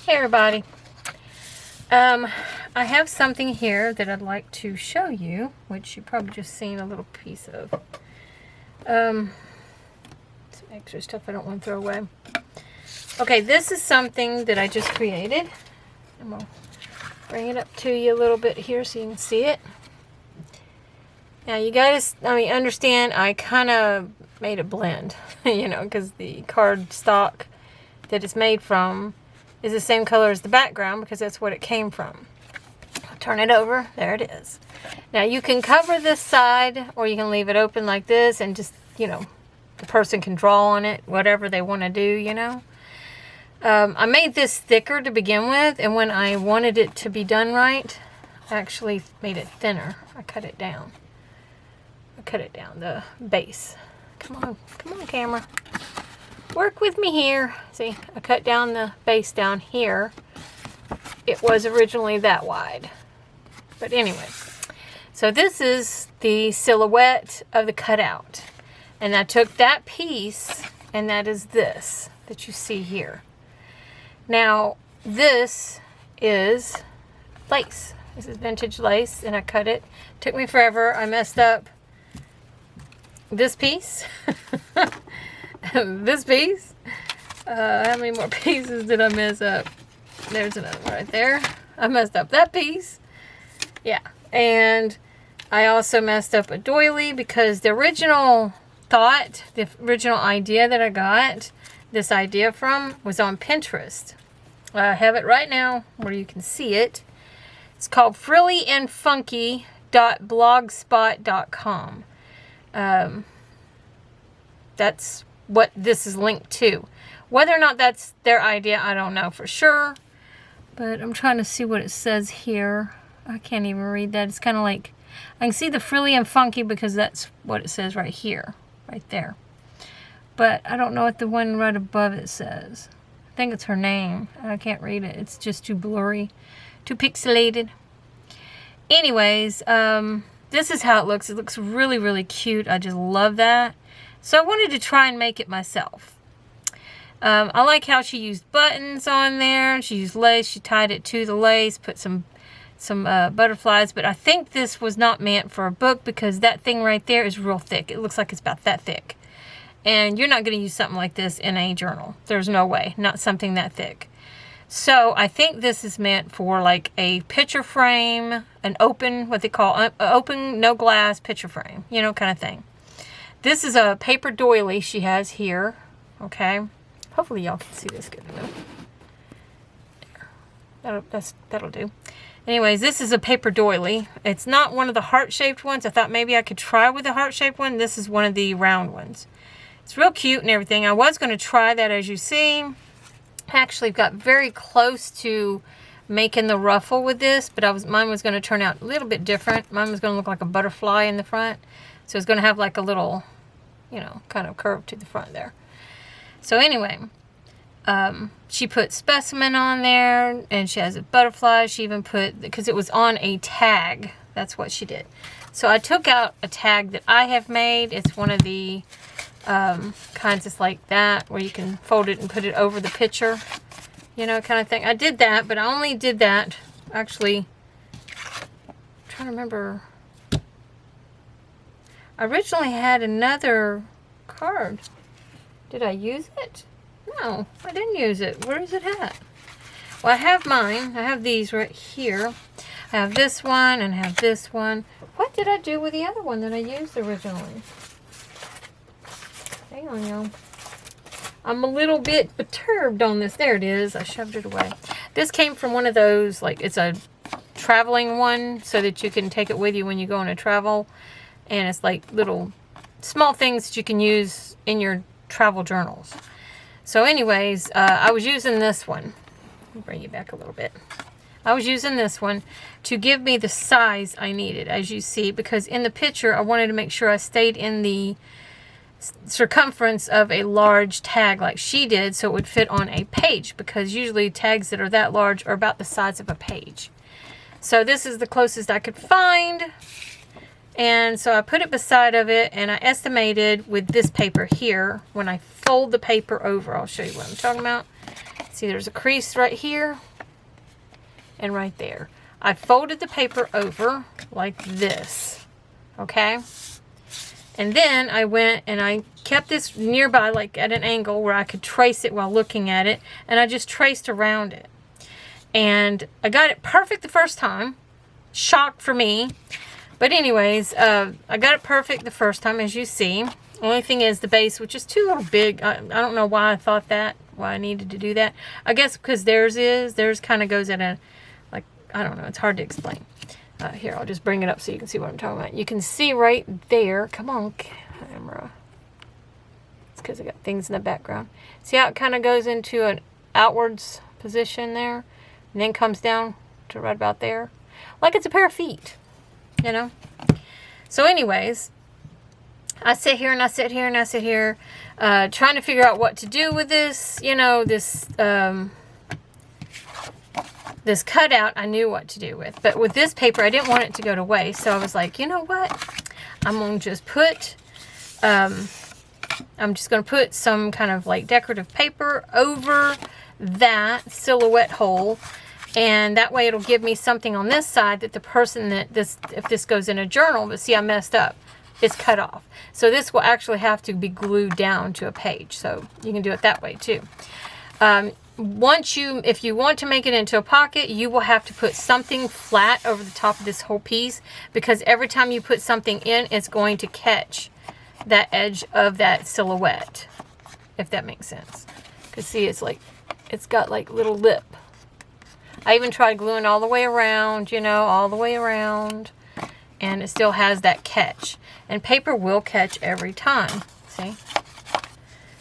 Hey everybody. I have something here that I'd like to show you, which you've probably just seen a little piece of. Some extra stuff I don't want to throw away. Okay, this is something that I just created. I'm going to bring it up to you a little bit here so you can see it. Now you guys, understand I kind of made a blend, because the card stock that it's made from is the same color as the background because that's what it came from. I'll turn it over. There it is. Now you can cover this side or you can leave it open like this and just, the person can draw on it, whatever they want to do, I made this thicker to begin with, and when I wanted it to be done right, I actually made it thinner. I cut it down. The base. Come on, camera. Work with me here. See, I cut down the base down here. It was originally that wide. But anyway, so this is the silhouette of the cutout. And I took that piece, and that is this that you see here. Now, this is lace. This is vintage lace, and I cut it. Took me forever. I messed up this piece. This piece. How many more pieces did I mess up? There's another one right there. I messed up that piece. Yeah. And I also messed up a doily because the original thought, the original idea that I got this idea from was on Pinterest. I have it right now where you can see it. It's called frillyandfunky.blogspot.com. That's what this is linked to. Whether or not that's their idea, I don't know for sure. But I'm trying to see what it says here. I can't even read that. It's kind of like, I can see the frilly and funky because that's what it says right here. Right there. But I don't know what the one right above it says. I think it's her name. I can't read it. It's just too blurry. Too pixelated. Anyways, this is how it looks. It looks really, really cute. I just love that. So I wanted to try and make it myself. I like how she used buttons on there. She used lace. She tied it to the lace. Put some butterflies. But I think this was not meant for a book because that thing right there is real thick. It looks like it's about that thick. And you're not going to use something like this in a journal. There's no way. Not something that thick. So I think this is meant for like a picture frame. An open, what they call open, no glass picture frame. Kind of thing. This is a paper doily she has here. Okay. Hopefully y'all can see this good enough. That'll do. Anyways, this is a paper doily. It's not one of the heart-shaped ones. I thought maybe I could try with the heart-shaped one. This is one of the round ones. It's real cute and everything. I was going to try that, as you see. Actually got very close to making the ruffle with this, but mine was going to turn out a little bit different. Mine was going to look like a butterfly in the front. So it's going to have like a little, kind of curve to the front there. So anyway, she put specimen on there, and she has a butterfly. She even put, because it was on a tag. That's what she did. So I took out a tag that I have made. It's one of the kinds just like that, where you can fold it and put it over the picture, kind of thing. I did that, but I only did that, actually, I'm trying to remember. I originally had another card. Did I use it? No, I didn't use it. Where is it at? Well, I have mine. I have these right here. I have this one and I have this one. What did I do with the other one that I used originally? Hang on, y'all. I'm a little bit perturbed on this. There it is. I shoved it away. This came from one of those, like, it's a traveling one so that you can take it with you when you go on a travel. And it's like little small things that you can use in your travel journals. So anyways, I was using this one. Let me bring you back a little bit. I was using this one to give me the size I needed, as you see, because in the picture I wanted to make sure I stayed in the circumference of a large tag like she did so it would fit on a page, because usually tags that are that large are about the size of a page. So this is the closest I could find. And so I put it beside of it, and I estimated with this paper here, when I fold the paper over, I'll show you what I'm talking about. See, there's a crease right here and right there. I folded the paper over like this, okay? And then I went and I kept this nearby, like at an angle where I could trace it while looking at it, and I just traced around it. And I got it perfect the first time. Shock for me. But anyways, I got it perfect the first time, as you see. Only thing is the base, which is too little big. I don't know why I thought that, why I needed to do that. I guess because theirs kind of goes at a, like, I don't know, it's hard to explain. Here, I'll just bring it up so you can see what I'm talking about. You can see right there, come on, camera. It's because I got things in the background. See how it kind of goes into an outwards position there, and then comes down to right about there? Like it's a pair of feet, you know? So anyways, I sit here and I sit here and I sit here, trying to figure out what to do with this, you know, this cutout I knew what to do with. But with this paper, I didn't want it to go to waste. So I was like, you know what? I'm going to just put, I'm just going to put some kind of like decorative paper over that silhouette hole. And that way it'll give me something on this side that the person that if this goes in a journal, but see I messed up, it's cut off. So this will actually have to be glued down to a page. So you can do it that way too. If you want to make it into a pocket, you will have to put something flat over the top of this whole piece, because every time you put something in, it's going to catch that edge of that silhouette, if that makes sense. Because see, it's got like little lip. I even tried gluing all the way around, you know, all the way around, and it still has that catch. And paper will catch every time, see?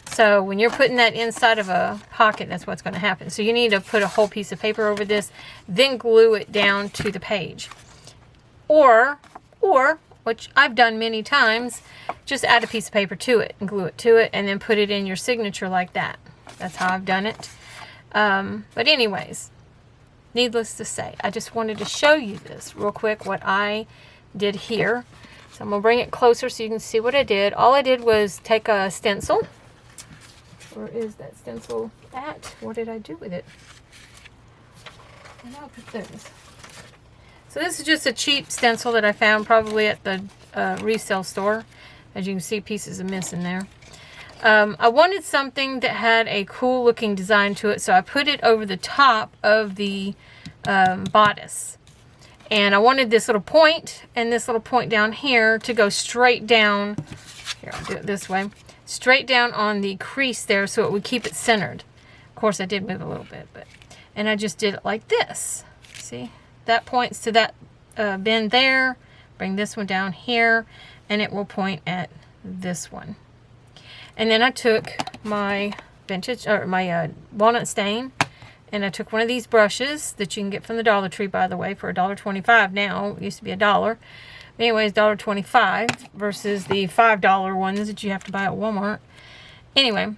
So when you're putting that inside of a pocket, that's what's going to happen. So you need to put a whole piece of paper over this, then glue it down to the page. Or, which I've done many times, just add a piece of paper to it and glue it to it, and then put it in your signature like that. That's how I've done it. But anyways, needless to say, I just wanted to show you this real quick, what I did here. So I'm going to bring it closer so you can see what I did. All I did was take a stencil. Where is that stencil at? What did I do with it? And I'll put this. So this is just a cheap stencil that I found probably at the resale store. As you can see, pieces are missing there. I wanted something that had a cool looking design to it, so I put it over the top of the bodice. And I wanted this little point and this little point down here to go straight down. Here, I'll do it this way. Straight down on the crease there, so it would keep it centered. Of course, I did move a little bit, and I just did it like this. See? That points to that bend there. Bring this one down here, and it will point at this one. And then I took my vintage, or my walnut stain, and I took one of these brushes that you can get from the Dollar Tree, by the way, for $1.25 now. It used to be $1. Anyways, $1.25 versus the $5 ones that you have to buy at Walmart. Anyway,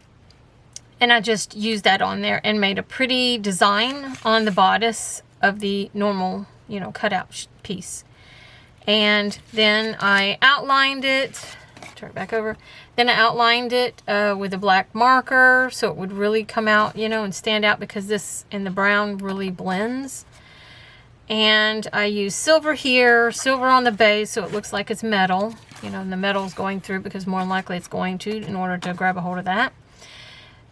and I just used that on there and made a pretty design on the bodice of the normal, you know, cutout piece. And then I outlined it. Turn it back over. Then I outlined it with a black marker so it would really come out, you know, and stand out, because this and the brown really blends. And I use silver here, silver on the base, so it looks like it's metal. You know, and the metal's going through, because more than likely it's going to, in order to grab a hold of that.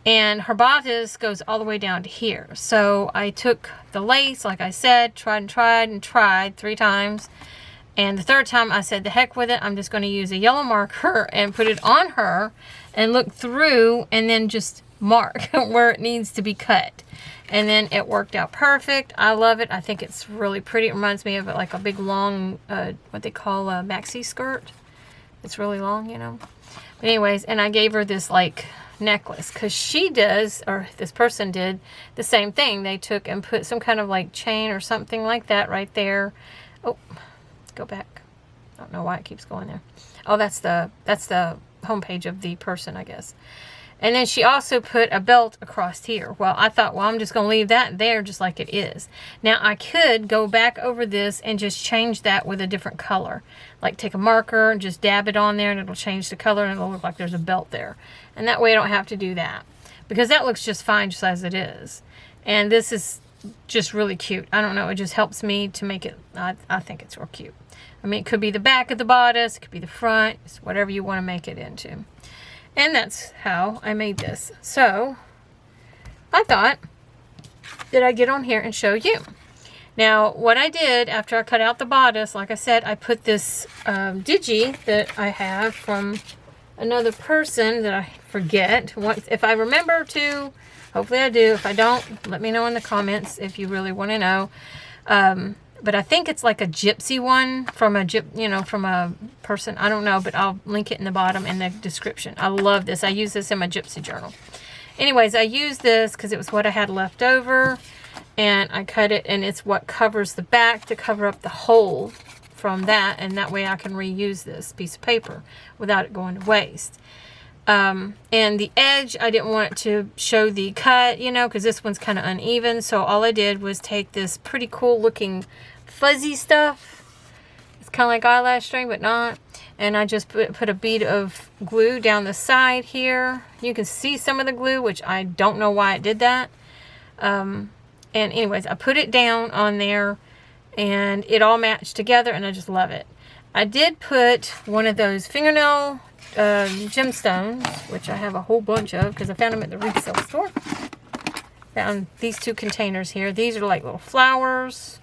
And her bodice goes all the way down to here. So I took the lace, like I said, tried 3 times. And the 3rd time I said, the heck with it, I'm just going to use a yellow marker and put it on her and look through and then just mark where it needs to be cut. And then it worked out perfect. I love it. I think it's really pretty. It reminds me of like a big long, what they call a maxi skirt. It's really long, you know. But anyways, and I gave her this like necklace, because she does, or this person did the same thing. They took and put some kind of like chain or something like that right there. Oh, go back. I don't know why it keeps going there. Oh, that's the homepage of the person, I guess. And then she also put a belt across here. Well, I thought, well, I'm just going to leave that there just like it is. Now, I could go back over this and just change that with a different color. Like take a marker and just dab it on there, and it'll change the color, and it'll look like there's a belt there. And that way I don't have to do that. because that looks just fine just as it is. And this is just really cute. I don't know, it just helps me to make it, I think it's real cute. I mean, it could be the back of the bodice, it could be the front, it's whatever you want to make it into. And that's how I made this. So I thought that I'd get on here and show you. Now, what I did after I cut out the bodice, like I said, I put this digi that I have from another person that I forget. If I remember to, hopefully I do. If I don't, let me know in the comments if you really want to know. But I think it's like a gypsy one from from a person. I don't know, but I'll link it in the bottom in the description. I love this. I use this in my gypsy journal. Anyways, I used this because it was what I had left over. And I cut it, and it's what covers the back to cover up the hole from that. And that way I can reuse this piece of paper without it going to waste. And the edge, I didn't want it to show the cut, because this one's kind of uneven. So all I did was take this pretty cool looking fuzzy stuff. It's kind of like eyelash string, but not. And I just put a bead of glue down the side here. You can see some of the glue, which I don't know why it did that. And anyways, I put it down on there, and it all matched together, and I just love it. I did put one of those fingernail gemstones, which I have a whole bunch of because I found them at the resale store. Found these two containers here. These are like little flowers.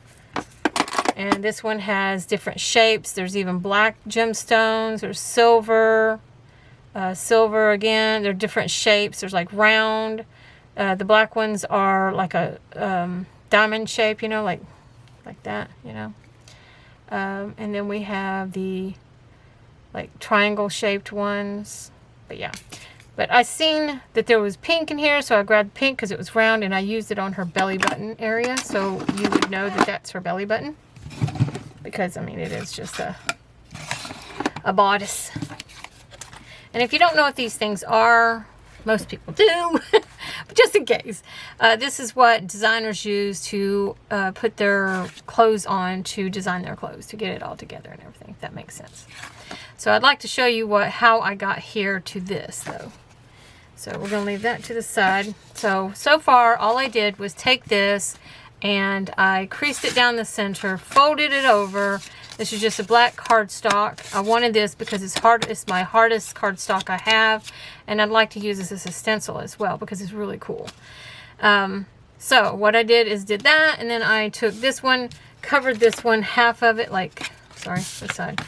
And this one has different shapes. There's even black gemstones. There's silver. Silver again. They're different shapes. There's like round. The black ones are like a diamond shape, like that, and then we have the like triangle shaped ones. But yeah, but I seen that there was pink in here, so I grabbed pink because it was round, and I used it on her belly button area, so you would know that that's her belly button, because I mean it is just a bodice. And if you don't know what these things are, most people do. But just in case, this is what designers use to put their clothes on, to design their clothes, to get it all together and everything, if that makes sense. So I'd like to show you how I got here to this, though. So we're going to leave that to the side. So far, all I did was take this, and I creased it down the center, folded it over. This is just a black cardstock. I wanted this because it's my hardest cardstock I have, and I'd like to use this as a stencil as well because it's really cool. So what I did is did that, and then I took this one, covered this one, half of it, this side,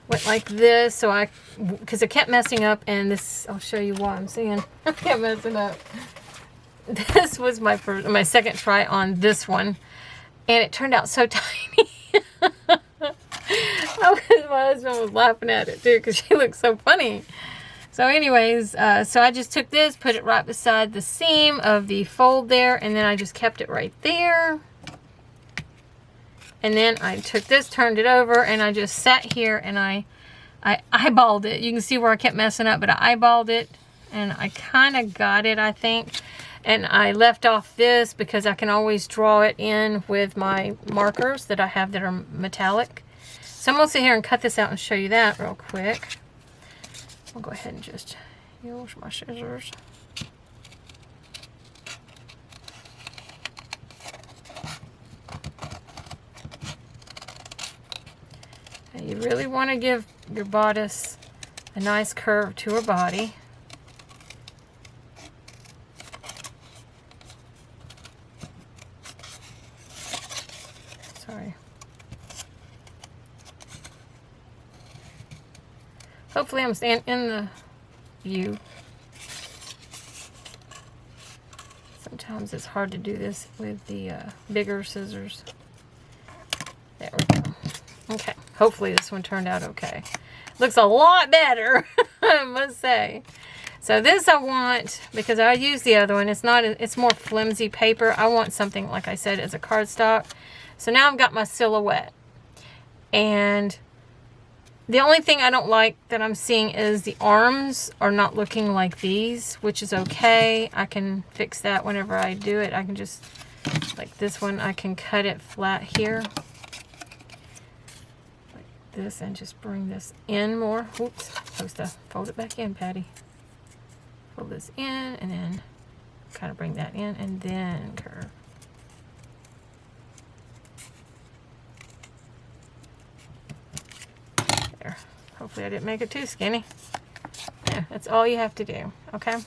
went like this, so because it kept messing up, and this, I'll show you why I'm saying I kept messing up. This was my second try on this one, and it turned out so tiny. My husband was laughing at it too because she looks so funny. So anyways, so I just took this, put it right beside the seam of the fold there, and then I just kept it right there. And then I took this, turned it over, and I just sat here and I eyeballed it. You can see where I kept messing up, but I eyeballed it, and I kind of got it, I think. And I left off this because I can always draw it in with my markers that I have that are metallic. So I'm going to sit here and cut this out and show you that real quick. I'll go ahead and just use my scissors. Now you really want to give your bodice a nice curve to her body. Sorry. Hopefully I'm staying in the view. Sometimes it's hard to do this with the bigger scissors. There we go. Okay, hopefully this one turned out okay. Looks a lot better, I must say. So this I want, because I use the other one, it's more flimsy paper. I want something, like I said, as a cardstock. So now I've got my silhouette. And the only thing I don't like that I'm seeing is the arms are not looking like these, which is okay. I can fix that whenever I do it. I can just, like this one, I can cut it flat here. Like this, and just bring this in more. Oops, supposed to fold it back in, Patty. Fold this in, and then kind of bring that in and then curve. There. Hopefully I didn't make it too skinny. Yeah, that's all you have to do, okay?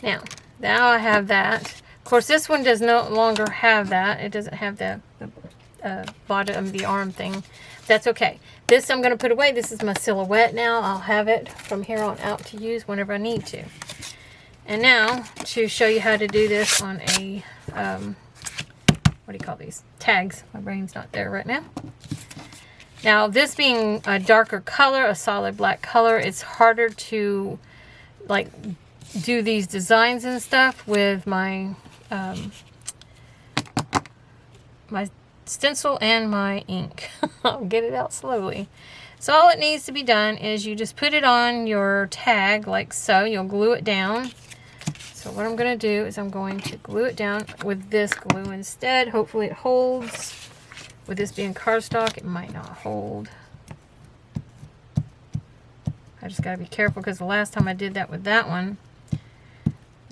Now I have that. Of course, this one does no longer have that. It doesn't have the bottom, the arm thing. That's okay. This I'm going to put away. This is my silhouette now. I'll have it from here on out to use whenever I need to. And now, to show you how to do this on a, what do you call these? Tags. My brain's not there right now. Now, this being a darker color, a solid black color, it's harder to, like, do these designs and stuff with my, my stencil and my ink. I'll get it out slowly. So all it needs to be done is you just put it on your tag like so. You'll glue it down. So what I'm going to do is I'm going to glue it down with this glue instead. Hopefully it holds. With this being cardstock, it might not hold. I just got to be careful because the last time I did that with that one,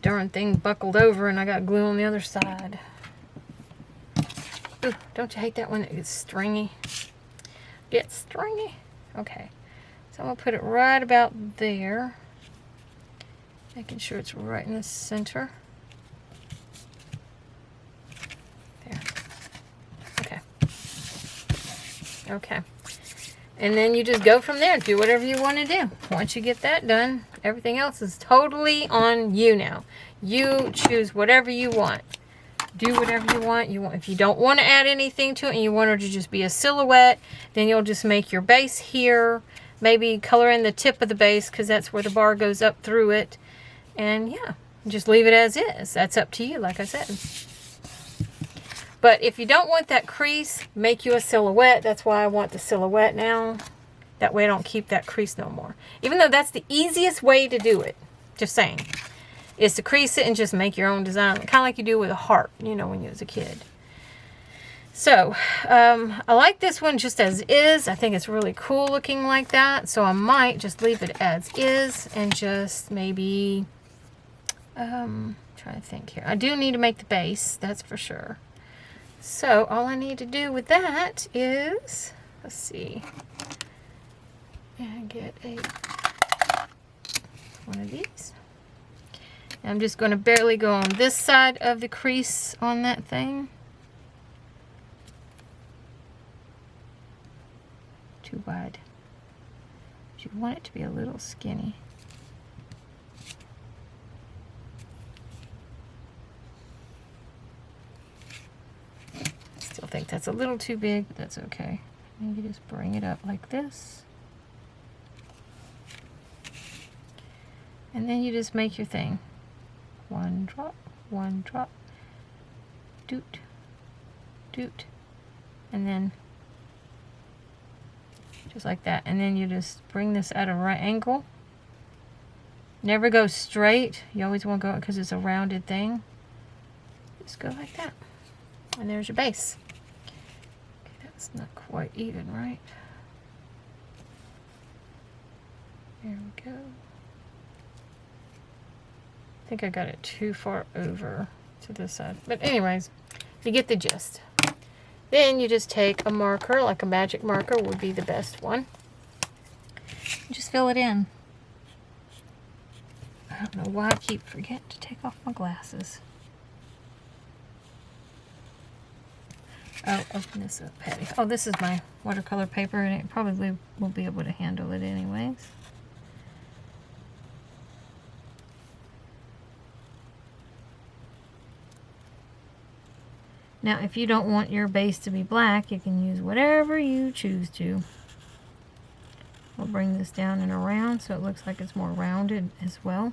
darn thing buckled over and I got glue on the other side. Ooh, don't you hate that one that gets stringy? Gets stringy? Okay. So I'm going to put it right about there. Making sure it's right in the center. There. Okay. Okay. And then you just go from there. Do whatever you want to do. Once you get that done, everything else is totally on you now. You choose whatever you want. Do whatever you want. If you don't want to add anything to it and you want it to just be a silhouette, then you'll just make your base here. Maybe color in the tip of the base because that's where the bar goes up through it. And yeah, just leave it as is. That's up to you, like I said. But if you don't want that crease, make you a silhouette. That's why I want the silhouette now. That way I don't keep that crease no more. Even though that's the easiest way to do it. Just saying. Is to crease it and just make your own design. Kind of like you do with a heart, you know, when you was a kid. So, I like this one just as is. I think it's really cool looking like that. So I might just leave it as is and just maybe, trying to think here. I do need to make the base, that's for sure. So all I need to do with that is, let's see, and get one of these. I'm just going to barely go on this side of the crease on that thing. Too wide. You want it to be a little skinny. I still think that's a little too big, but that's okay. And you just bring it up like this. And then you just make your thing. One drop, doot, doot, and then just like that. And then you just bring this at a right angle. Never go straight. You always want to go because it's a rounded thing. Just go like that. And there's your base. Okay, that's not quite even, right? There we go. I think I got it too far over to this side. But anyways, you get the gist. Then you just take a marker, like a magic marker would be the best one. Just fill it in. I don't know why I keep forgetting to take off my glasses. Oh, open this up, Patty. Oh, this is my watercolor paper, and it probably won't be able to handle it anyways. Now, if you don't want your base to be black, you can use whatever you choose to. We'll bring this down and around so it looks like it's more rounded as well.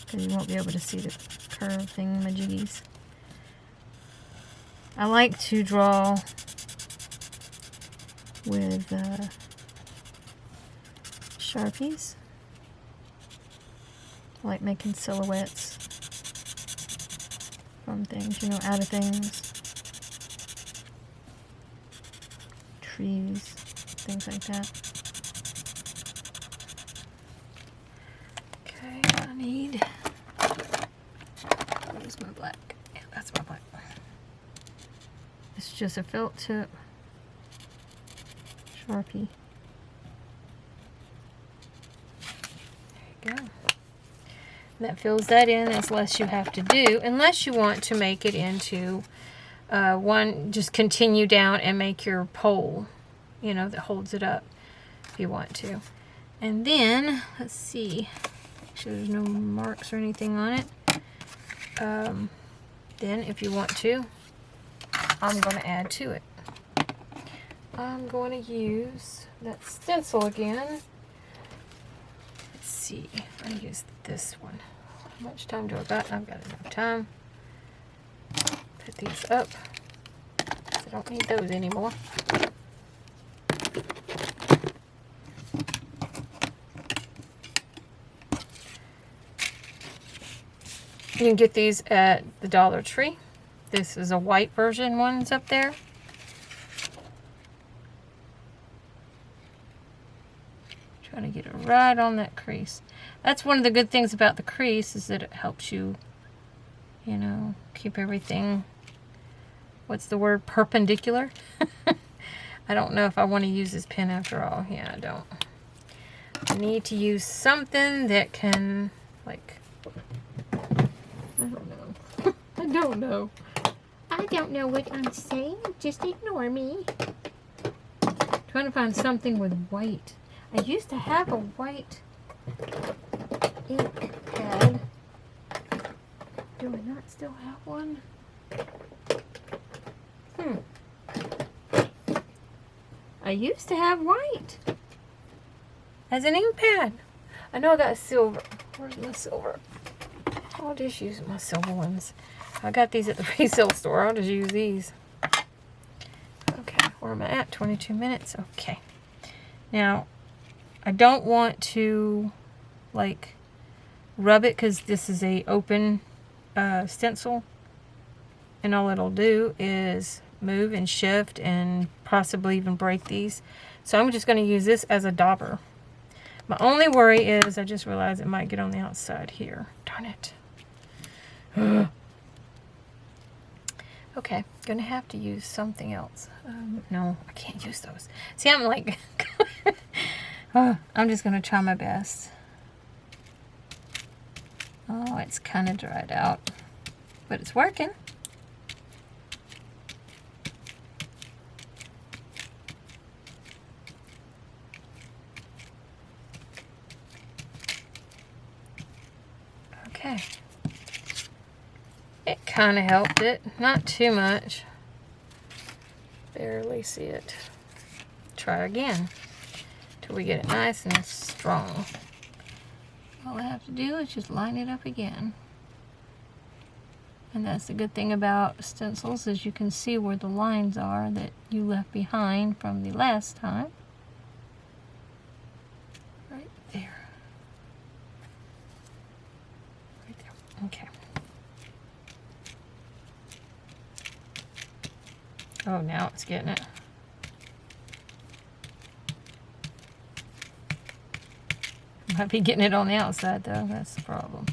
Because you won't be able to see the curve thingamajiggies. I like to draw with Sharpies. I like making silhouettes from things, you know, out of things. Trees, things like that. Okay, I need Where's my black? Yeah, that's my black. It's just a felt tip Sharpie. There you go. That fills that in. As less you have to do, unless you want to make it into one, just continue down and make your pole, you know, that holds it up if you want to. And then, let's see, make sure there's no marks or anything on it. Then if you want to, I'm going to add to it. I'm going to use that stencil again. Let's see, I use this one. How much time do I got? I've got enough time. Put these up. I don't need those anymore. You can get these at the Dollar Tree. This is a white version one's up there. Trying to get it right on that crease. That's one of the good things about the crease, is that it helps you, you know, keep everything, what's the word, perpendicular? I don't know if I want to use this pen after all. Yeah, I don't. I need to use something that can, like, I don't know. I don't know. I don't know what I'm saying. Just ignore me. Trying to find something with white. I used to have a white ink pad. Do I not still have one? I used to have white as an ink pad. I know I got silver. Where's my silver? I'll just use my silver ones. I got these at the resale store. I'll just use these. Okay, where am I at? 22 minutes. Okay. Now, I don't want to, like, rub it, because this is a open stencil. And all it'll do is move and shift and possibly even break these. So I'm just going to use this as a dauber. My only worry is I just realized it might get on the outside here. Darn it. Okay, gonna have to use something else. No, I can't use those. See, I'm like, I'm just gonna try my best. Oh, it's kind of dried out, but it's working. Okay. It kind of helped it. Not too much. Barely see it. Try again till we get it nice and strong. All I have to do is just line it up again. And that's the good thing about stencils, is you can see where the lines are that you left behind from the last time. Right there. Right there. Okay. Oh, now it's getting it. Might be getting it on the outside though, that's the problem.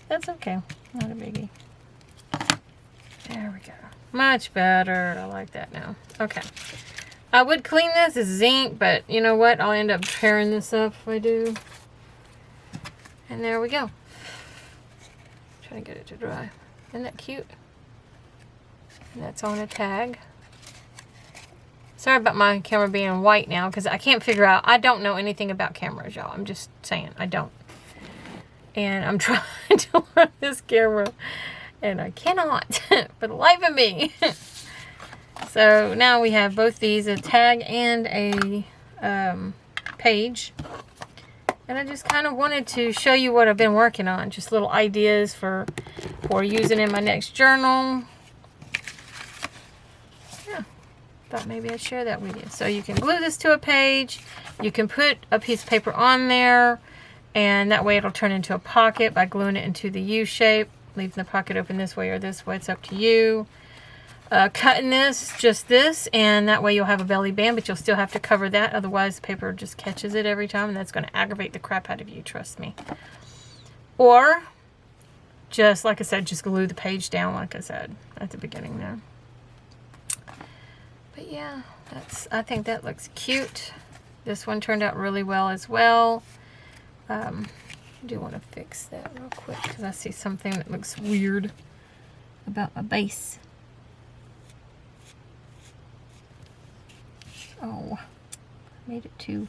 That's okay, not a biggie. There we go. Much better, I like that now. Okay. I would clean this, this is ink, but you know what? I'll end up tearing this up if I do. And there we go. Trying to get it to dry. Isn't that cute? And that's on a tag. Sorry about my camera being white now, because I can't figure out. I don't know anything about cameras, y'all. I'm just saying, I don't. And I'm trying to learn this camera, and I cannot for the life of me. So now we have both these, a tag and a page. And I just kind of wanted to show you what I've been working on. Just little ideas for using in my next journal. Thought maybe I'd share that with you. So you can glue this to a page, you can put a piece of paper on there, and that way it'll turn into a pocket by gluing it into the U shape, leaving the pocket open this way or this way, it's up to you. Cutting this, just this, and that way you'll have a belly band, but you'll still have to cover that, otherwise the paper just catches it every time, and that's going to aggravate the crap out of you, trust me. Or just, like I said, just glue the page down, like I said, at the beginning there. But yeah, I think that looks cute. This one turned out really well as well. I do want to fix that real quick because I see something that looks weird about my base. Oh, I made it too.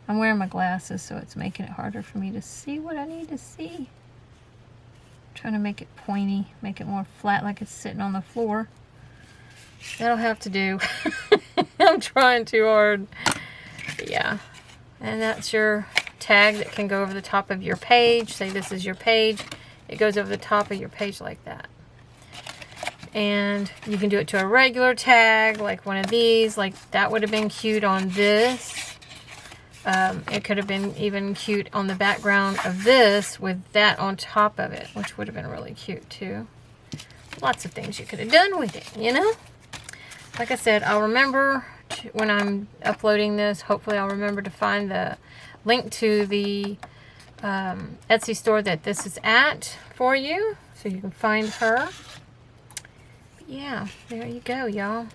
I'm wearing my glasses, so it's making it harder for me to see what I need to see. I'm trying to make it pointy, make it more flat like it's sitting on the floor. That'll have to do. I'm trying too hard. But yeah, and that's your tag that can go over the top of your page. Say this is your page. It goes over the top of your page like that. And you can do it to a regular tag, like one of these. Like that would have been cute on this. It could have been even cute on the background of this with that on top of it, which would have been really cute too. Lots of things you could have done with it, you know? Like I said, I'll remember when I'm uploading this, hopefully I'll remember to find the link to the Etsy store that this is at for you, so you can find her. But yeah, there you go, y'all.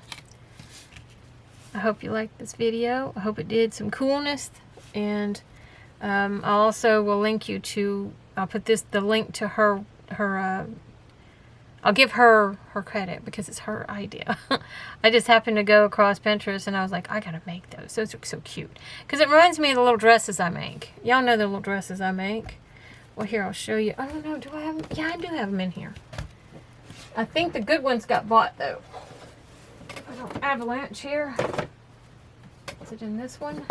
I hope you liked this video. I hope it did some coolness. And I also will link you to, I'll put the link to her I'll give her credit because it's her idea. I just happened to go across Pinterest and I was like, I gotta make those. Those are so cute. Because it reminds me of the little dresses I make. Y'all know the little dresses I make. Well, here, I'll show you. I don't know, do I have them? Yeah, I do have them in here. I think the good ones got bought though. I don't avalanche here. Is it in this one?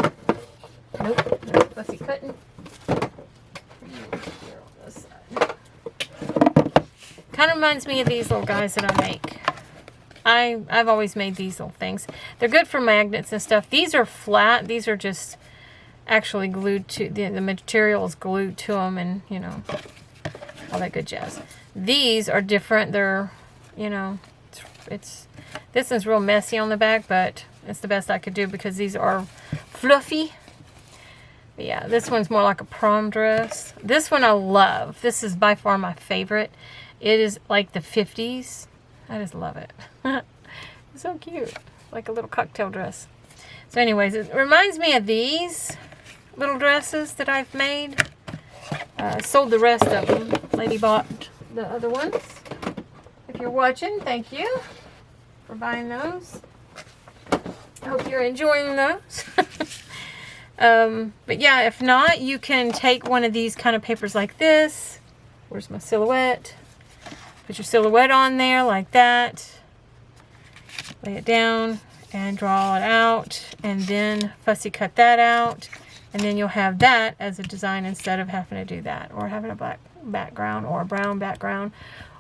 Nope, that's fussy cutting. Here on this side. Kind of reminds me of these little guys that I make. I've always made these little things. They're good for magnets and stuff. These are flat. These are just actually glued to, the material is glued to them and, you know, all that good jazz. These are different. They're, you know, this is real messy on the back, but it's the best I could do because these are fluffy. But yeah, this one's more like a prom dress. This one I love. This is by far my favorite. It is like the 50s. I just love it. It's so cute. Like a little cocktail dress. So anyways, it reminds me of these little dresses that I've made. Sold the rest of them. Lady bought the other ones. If you're watching, thank you for buying those. I hope you're enjoying those. But yeah, if not, you can take one of these kind of papers like this. Where's my silhouette? Put your silhouette on there like that. Lay it down and draw it out. And then fussy cut that out. And then you'll have that as a design instead of having to do that. Or having a black background or a brown background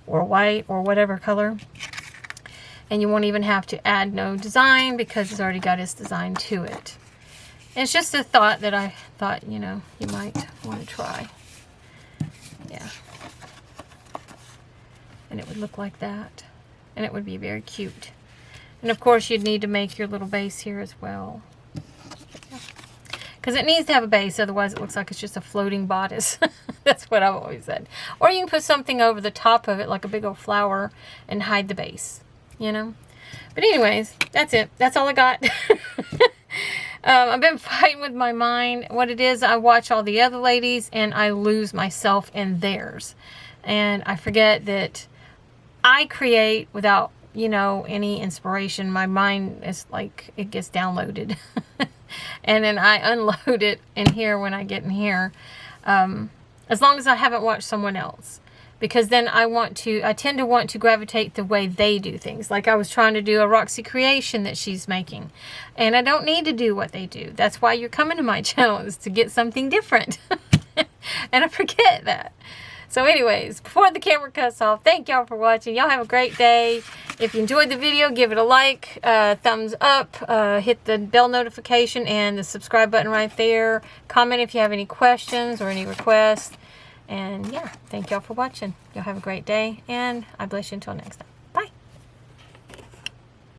or white or whatever color. And you won't even have to add no design because it's already got its design to it. It's just a thought that I thought, you know, you might want to try. Yeah. And it would look like that. And it would be very cute. And of course you'd need to make your little base here as well. Because it needs to have a base, otherwise it looks like it's just a floating bodice. That's what I've always said. Or you can put something over the top of it, like a big old flower, and hide the base, you know? But anyways, that's it. That's all I got. I've been fighting with my mind. What it is, I watch all the other ladies, and I lose myself in theirs. And I forget that I create without, you know, any inspiration. My mind is like, it gets downloaded. And then I unload it in here when I get in here. As long as I haven't watched someone else. Because then I tend to want to gravitate the way they do things. Like I was trying to do a Roxy creation that she's making. And I don't need to do what they do. That's why you're coming to my channel, is to get something different. And I forget that. So anyways, before the camera cuts off, thank y'all for watching. Y'all have a great day. If you enjoyed the video, give it a like, thumbs up, hit the bell notification and the subscribe button right there. Comment if you have any questions or any requests. And yeah, thank y'all for watching. Y'all have a great day, and I bless you until next time.